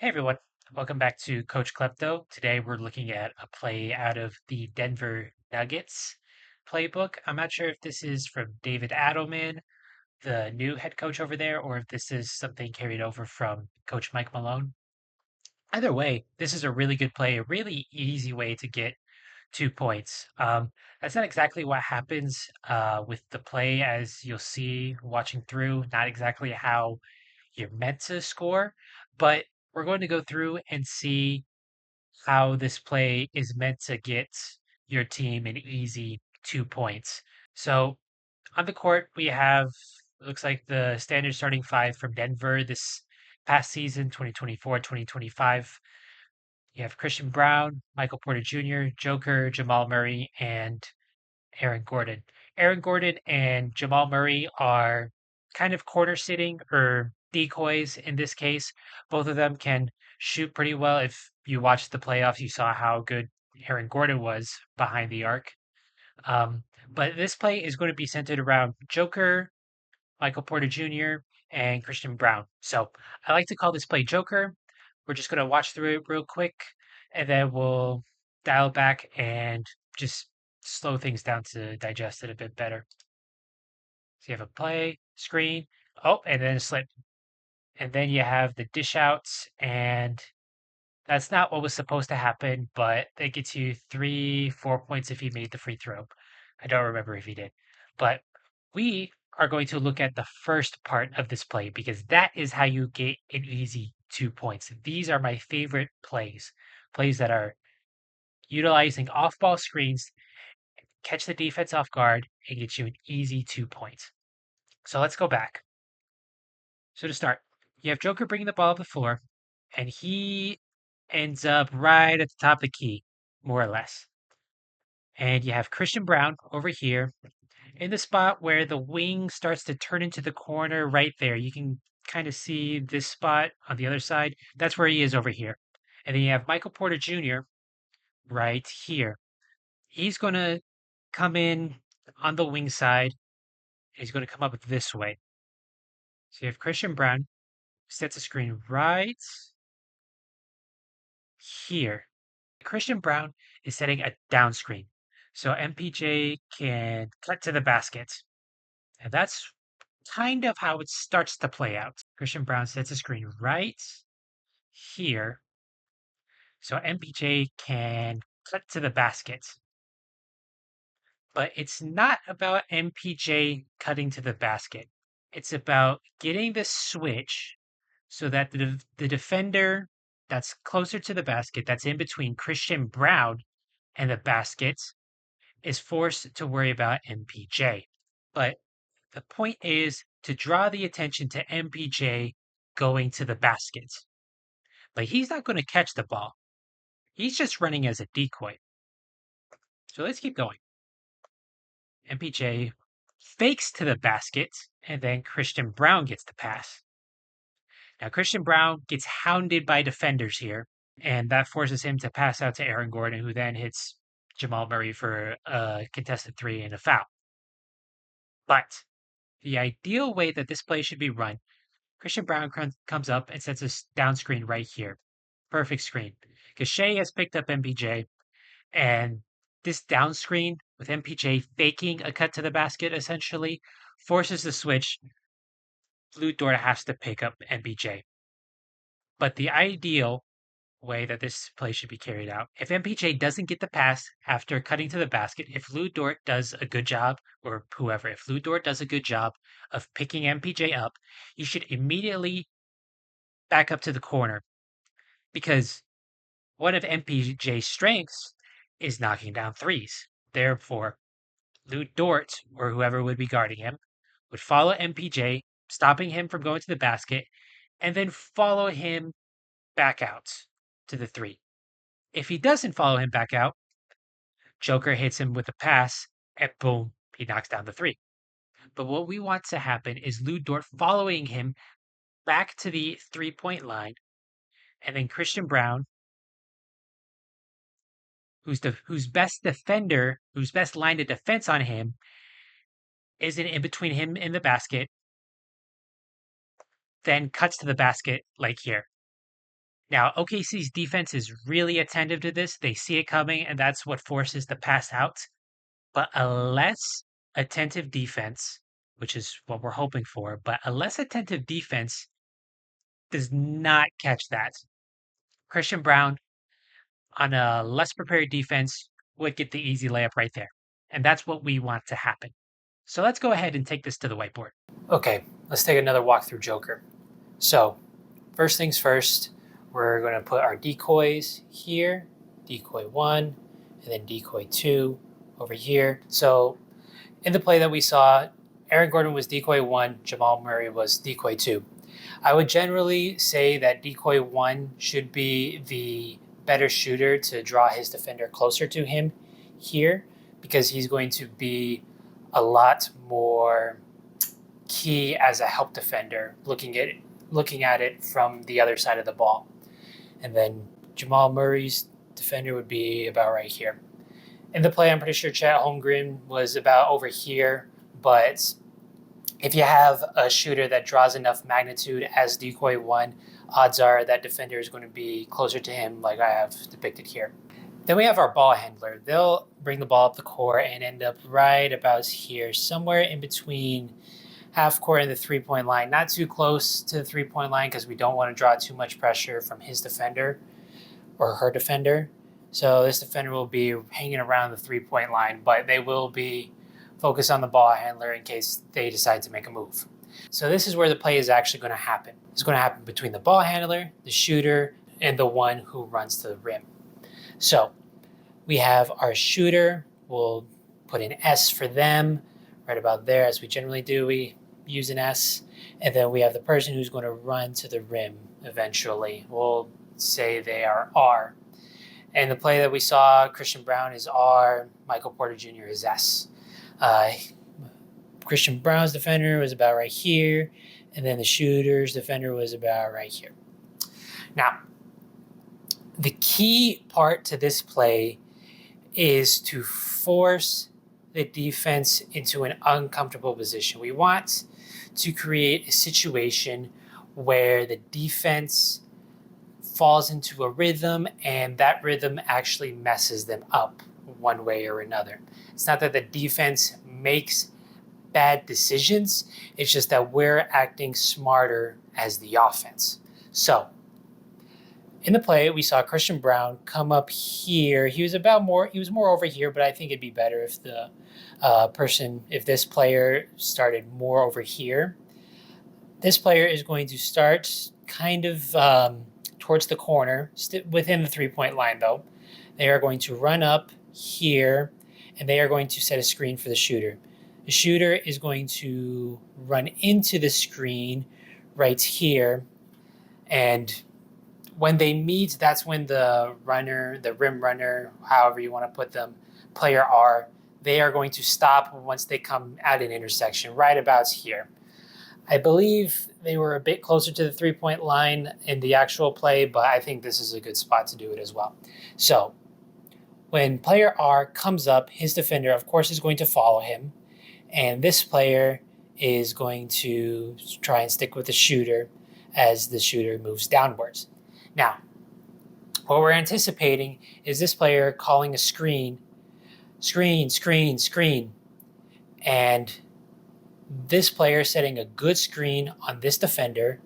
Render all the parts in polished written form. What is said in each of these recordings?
everyone, welcome back to Coach Klepto. Today we're looking at a play out of the Denver Nuggets playbook. I'm not sure if this is from David Adelman, the new head coach over there, or if this is something carried over from Coach Mike Malone. Either way, this is a really good play, a really easy way to get 2 points. That's not exactly what happens with the play, as you'll see watching through, not exactly how you're meant to score, but we're going to go through and see how this play is meant to get your team an easy 2 points. So on the court, we have, it looks like the standard starting five from Denver this past season, 2024, 2025. You have Christian Brown, Michael Porter Jr., Joker, Jamal Murray, and Aaron Gordon. Aaron Gordon and Jamal Murray are kind of corner sitting or decoys in this case. Both of them can shoot pretty well. If you watched the playoffs, you saw how good Aaron Gordon was behind the arc. But this play is going to be centered around Joker, Michael Porter Jr., and Christian Brown. So I like to call this play Joker. We're just going to watch through it real quick, and then we'll dial back and just slow things down to digest it a bit better. So you have a play, screen, oh, and then a slip. And then you have the dish outs, and that's not what was supposed to happen, but that gets you 3, 4 points if he made the free throw. I don't remember if he did. But we are going to look at the first part of this play because that is how you get an easy 2 points. These are my favorite plays that are utilizing off ball screens, catch the defense off guard, and get you an easy 2 points. So let's go back. So to start, you have Joker bringing the ball up the floor, and he ends up right at the top of the key, more or less. And you have Christian Brown over here in the spot where the wing starts to turn into the corner right there. You can kind of see this spot on the other side. That's where he is over here. And then you have Michael Porter Jr. right here. He's going to come in on the wing side. He's going to come up this way. So you have Christian Brown sets a screen right here. Christian Brown is setting a down screen. So MPJ can cut to the basket. And that's kind of how it starts to play out. Christian Brown sets a screen right here. So MPJ can cut to the basket. But it's not about MPJ cutting to the basket. It's about getting the switch so that the defender that's closer to the basket, that's in between Christian Brown and the basket, is forced to worry about MPJ. But the point is to draw the attention to MPJ going to the basket. But he's not going to catch the ball. He's just running as a decoy. So let's keep going. MPJ fakes to the basket, and then Christian Brown gets the pass. Now, Christian Brown gets hounded by defenders here, and that forces him to pass out to Aaron Gordon, who then hits Jamal Murray for a contested three and a foul. But the ideal way that this play should be run, Christian Brown comes up and sets a down screen right here. Perfect screen. Because Shea has picked up MPJ, and this down screen with MPJ faking a cut to the basket essentially forces the switch. Blue Dort has to pick up MPJ. But the ideal way that this play should be carried out, if MPJ doesn't get the pass after cutting to the basket, if Lou Dort does a good job, or whoever, if Lou Dort does a good job of picking MPJ up, you should immediately back up to the corner because one of MPJ's strengths is knocking down threes. Therefore, Lou Dort, or whoever would be guarding him, would follow MPJ, stopping him from going to the basket, and then follow him back out to the three. If he doesn't follow him back out, Joker hits him with a pass, and boom, he knocks down the three. But what we want to happen is Lou Dort following him back to the 3-point line, and then Christian Brown, whose best defender, whose best line of defense on him, isn't in between him and the basket, then cuts to the basket like here. Now, OKC's defense is really attentive to this. They see it coming, and that's what forces the pass out. But a less attentive defense, which is what we're hoping for, but a less attentive defense does not catch that. Christian Brown on a less prepared defense would get the easy layup right there. And that's what we want to happen. So let's go ahead and take this to the whiteboard. Okay, let's take another walk through Joker. So first things first, we're going to put our decoys here, decoy 1, and then decoy 2 over here. So in the play that we saw, Aaron Gordon was decoy 1, Jamal Murray was decoy 2. I would generally say that decoy 1 should be the better shooter to draw his defender closer to him here, because he's going to be a lot more key as a help defender, looking at it from the other side of the ball. And then Jamal Murray's defender would be about right here. In the play, I'm pretty sure Chet Holmgren was about over here, but if you have a shooter that draws enough magnitude as decoy 1, odds are that defender is going to be closer to him like I have depicted here. Then we have our ball handler. They'll bring the ball up the court and end up right about here, somewhere in between half court and the three-point line. Not too close to the three-point line because we don't want to draw too much pressure from his defender or her defender. So this defender will be hanging around the three-point line, but they will be focused on the ball handler in case they decide to make a move. So this is where the play is actually going to happen. It's going to happen between the ball handler, the shooter, and the one who runs to the rim. So we have our shooter. We'll put an S for them right about there, as we generally do. We use an S. And then we have the person who's going to run to the rim eventually. We'll say they are R. And the play that we saw, Christian Brown is R, Michael Porter Jr. is S. Christian Brown's defender was about right here, and then the shooter's defender was about right here. Now, the key part to this play is to force the defense into an uncomfortable position. We want to create a situation where the defense falls into a rhythm, and that rhythm actually messes them up one way or another. It's not that the defense makes bad decisions, it's just that we're acting smarter as the offense. So in the play, we saw Christian Brown come up here. He was more over here, but I think it'd be better if the if this player started more over here. This player is going to start kind of towards the corner, within the three-point line though. They are going to run up here, and they are going to set a screen for the shooter. The shooter is going to run into the screen right here, and when they meet, that's when the rim runner, however you want to put them, player R, they are going to stop once they come at an intersection, right about here. I believe they were a bit closer to the three-point line in the actual play, but I think this is a good spot to do it as well. So when player R comes up, his defender, of course, is going to follow him. And this player is going to try and stick with the shooter as the shooter moves downwards. Now, what we're anticipating is this player calling a screen, and this player setting a good screen on this defender,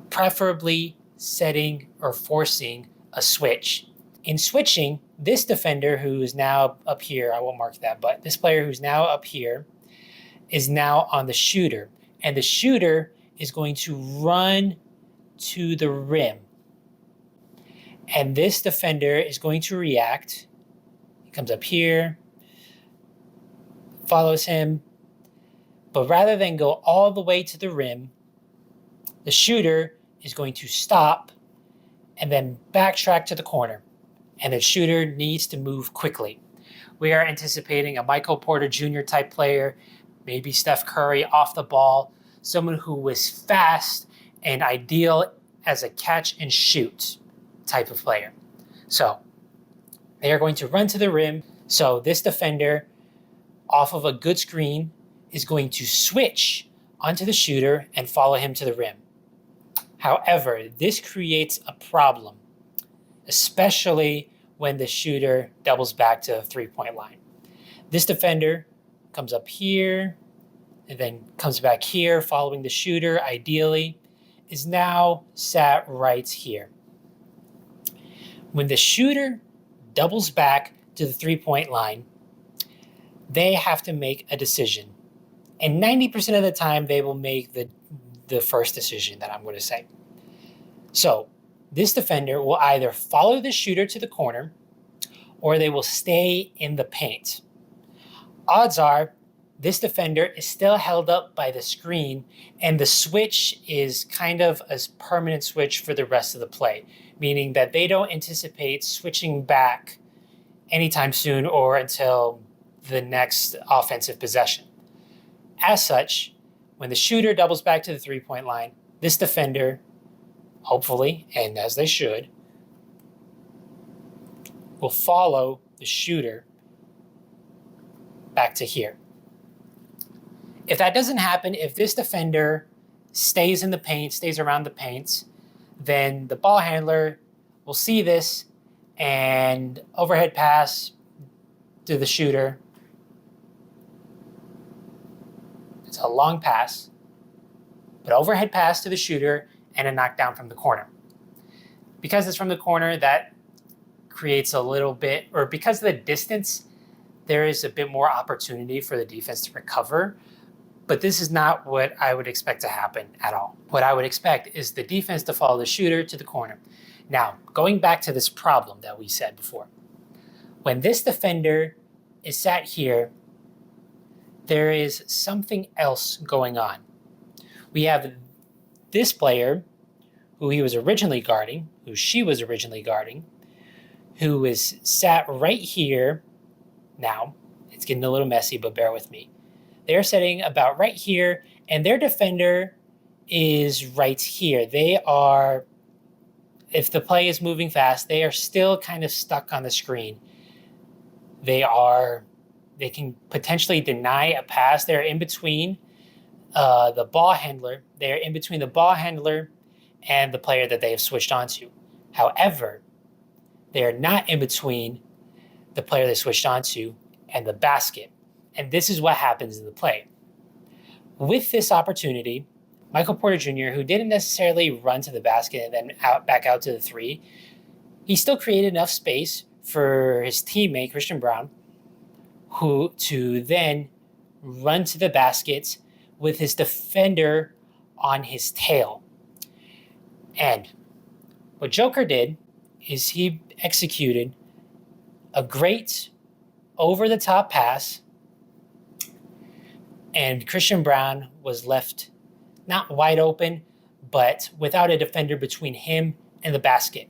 preferably setting or forcing a switch. In switching, this defender who is now up here, I won't mark that, but this player who's now up here is now on the shooter. And the shooter is going to run to the rim. And this defender is going to react. He comes up here, follows him. But rather than go all the way to the rim, the shooter is going to stop and then backtrack to the corner. And the shooter needs to move quickly. We are anticipating a Michael Porter Jr. type player, maybe Steph Curry off the ball, someone who was fast and ideal as a catch and shoot type of player. So they are going to run to the rim. So this defender, off of a good screen, is going to switch onto the shooter and follow him to the rim. However, this creates a problem, especially when the shooter doubles back to the three-point line. This defender comes up here and then comes back here following the shooter, ideally, is now sat right here. When the shooter doubles back to the three-point line, they have to make a decision. And 90% of the time, they will make the first decision that I'm going to say. So this defender will either follow the shooter to the corner or they will stay in the paint. Odds are this defender is still held up by the screen, and the switch is kind of a permanent switch for the rest of the play, meaning that they don't anticipate switching back anytime soon or until the next offensive possession. As such, when the shooter doubles back to the three-point line, this defender, hopefully, and as they should, will follow the shooter back to here. If that doesn't happen, if this defender stays in the paint, stays around the paint, then the ball handler will see this and overhead pass to the shooter. It's a long pass, but overhead pass to the shooter and a knockdown from the corner. Because it's from the corner, that creates a little bit, or because of the distance, there is a bit more opportunity for the defense to recover. But this is not what I would expect to happen at all. What I would expect is the defense to follow the shooter to the corner. Now, going back to this problem that we said before, when this defender is sat here, there is something else going on. We have this player who he was originally guarding, who she was originally guarding, who is sat right here. Now, it's getting a little messy, but bear with me. They're sitting about right here, and their defender is right here. They are, if the play is moving fast, they are still kind of stuck on the screen. They can potentially deny a pass. They're in between the ball handler. They're in between the ball handler and the player that they have switched onto. However, they are not in between the player they switched onto and the basket. And this is what happens in the play. With this opportunity, Michael Porter Jr., who didn't necessarily run to the basket and then back out to the three, he still created enough space for his teammate, Christian Braun, who to then run to the basket with his defender on his tail. And what Joker did is he executed a great over-the-top pass, and Christian Braun was left not wide open, but without a defender between him and the basket.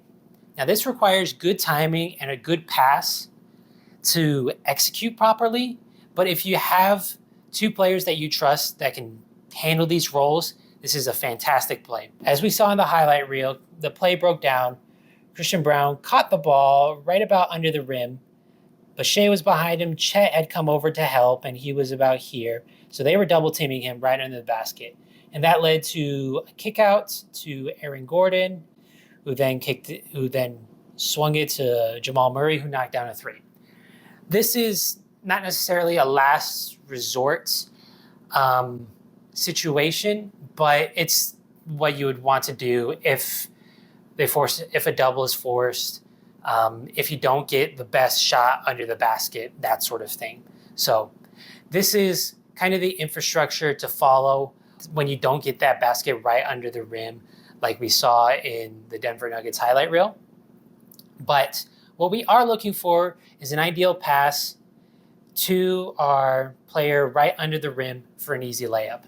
Now, this requires good timing and a good pass to execute properly, but if you have two players that you trust that can handle these roles, this is a fantastic play. As we saw in the highlight reel, the play broke down. Christian Braun caught the ball right about under the rim, but Shea was behind him. Chet had come over to help, and he was about here. So they were double teaming him right under the basket. And that led to a kick out to Aaron Gordon, who then swung it to Jamal Murray, who knocked down a three. This is not necessarily a last resort situation, but it's what you would want to do if a double is forced, if you don't get the best shot under the basket, that sort of thing. So this is kind of the infrastructure to follow when you don't get that basket right under the rim, like we saw in the Denver Nuggets highlight reel. But what we are looking for is an ideal pass to our player right under the rim for an easy layup.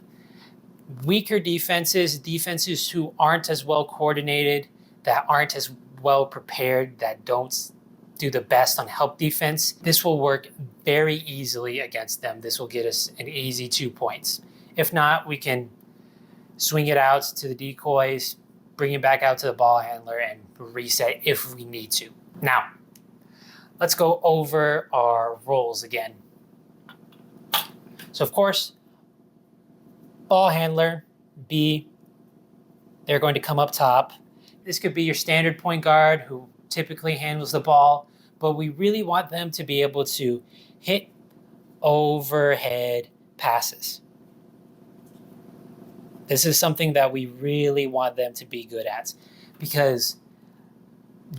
Weaker defenses who aren't as well coordinated, that aren't as well prepared, that don't do the best on help defense, this will work very easily against them. This will get us an easy 2 points. If not, we can swing it out to the decoys, bring it back out to the ball handler, and reset if we need to. Now, let's go over our roles again. So, of course, ball handler, B, They're going to come up top. This could be your standard point guard who typically handles the ball, but we really want them to be able to hit overhead passes. This is something that we really want them to be good at because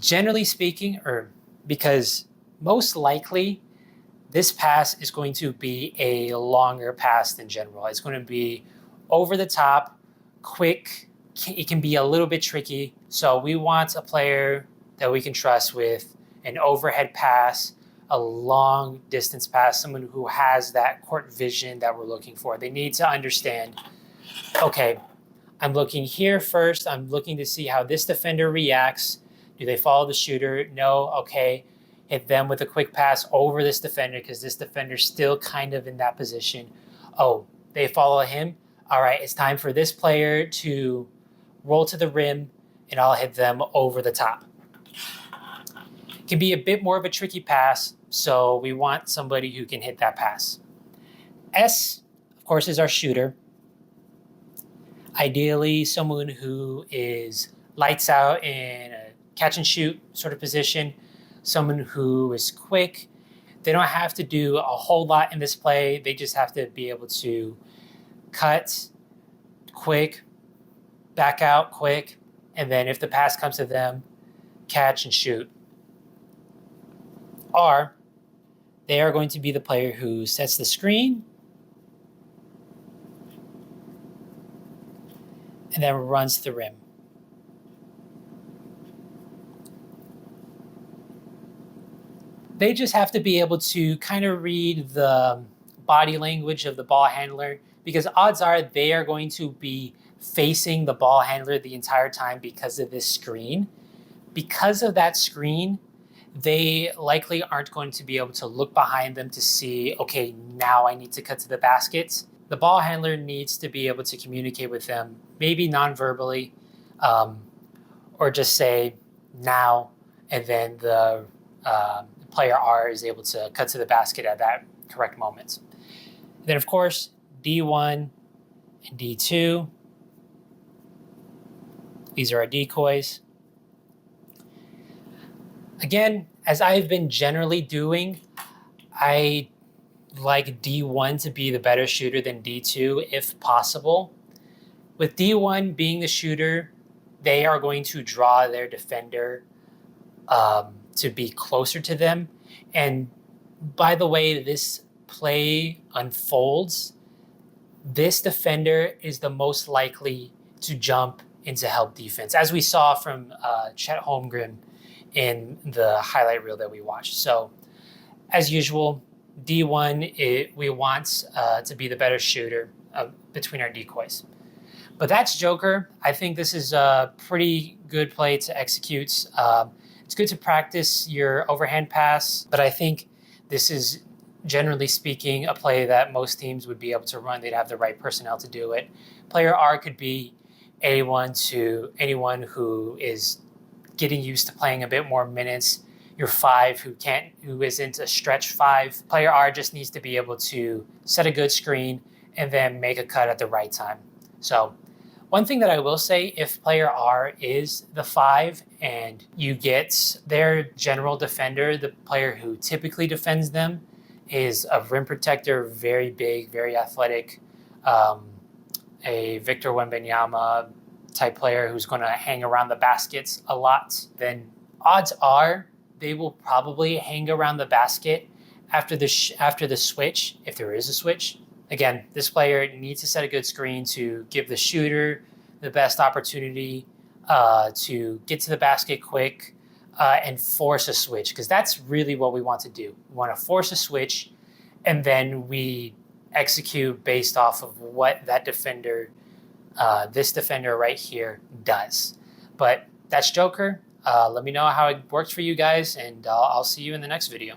generally speaking, or because most likely this pass is going to be a longer pass than general. It's going to be over the top, quick. It can be a little bit tricky. So we want a player that we can trust with an overhead pass, a long distance pass, someone who has that court vision that we're looking for. They need to understand, okay, I'm looking here first. I'm looking to see how this defender reacts. Do they follow the shooter? No. Okay. Hit them with a quick pass over this defender because this defender's still kind of in that position. Oh, they follow him. All right, it's time for this player to roll to the rim and I'll hit them over the top. It can be a bit more of a tricky pass, so we want somebody who can hit that pass. S, of course, is our shooter. Ideally, someone who is lights out in a catch and shoot sort of position, someone who is quick. They don't have to do a whole lot in this play. They just have to be able to cut quick, back out quick, and then if the pass comes to them, catch and shoot. R, they are going to be the player who sets the screen and then runs the rim. They just have to be able to kind of read the body language of the ball handler because odds are they are going to be facing the ball handler the entire time because of this screen. Because of that screen, they likely aren't going to be able to look behind them to see, okay, now I need to cut to the basket. The ball handler needs to be able to communicate with them, maybe non-verbally, or just say now, and then the player R is able to cut to the basket at that correct moment. Then, of course, D1 and D2. These are our decoys. Again, as I've been generally doing, I like D1 to be the better shooter than D2 if possible. With D1 being the shooter, they are going to draw their defender to be closer to them. And by the way this play unfolds, this defender is the most likely to jump into help defense, as we saw from Chet Holmgren in the highlight reel that we watched. So as usual, D1, we want to be the better shooter between our decoys. But that's Joker. I think this is a pretty good play to execute. It's good to practice your overhand pass, but I think this is, generally speaking, a play that most teams would be able to run. They'd have the right personnel to do it. Player R could be anyone who is getting used to playing a bit more minutes. Your 5 who isn't a stretch 5. Player R just needs to be able to set a good screen and then make a cut at the right time. So one thing that I will say, if player R is the 5 and you get their general defender, the player who typically defends them is a rim protector, very big, very athletic, a Victor Wembanyama type player who's going to hang around the baskets a lot, then odds are they will probably hang around the basket after the switch, if there is a switch. Again, this player needs to set a good screen to give the shooter the best opportunity to get to the basket quick and force a switch, because that's really what we want to do. We want to force a switch, and then we execute based off of what that defender, this defender right here, does. But that's Joker. Let me know how it works for you guys, and I'll see you in the next video.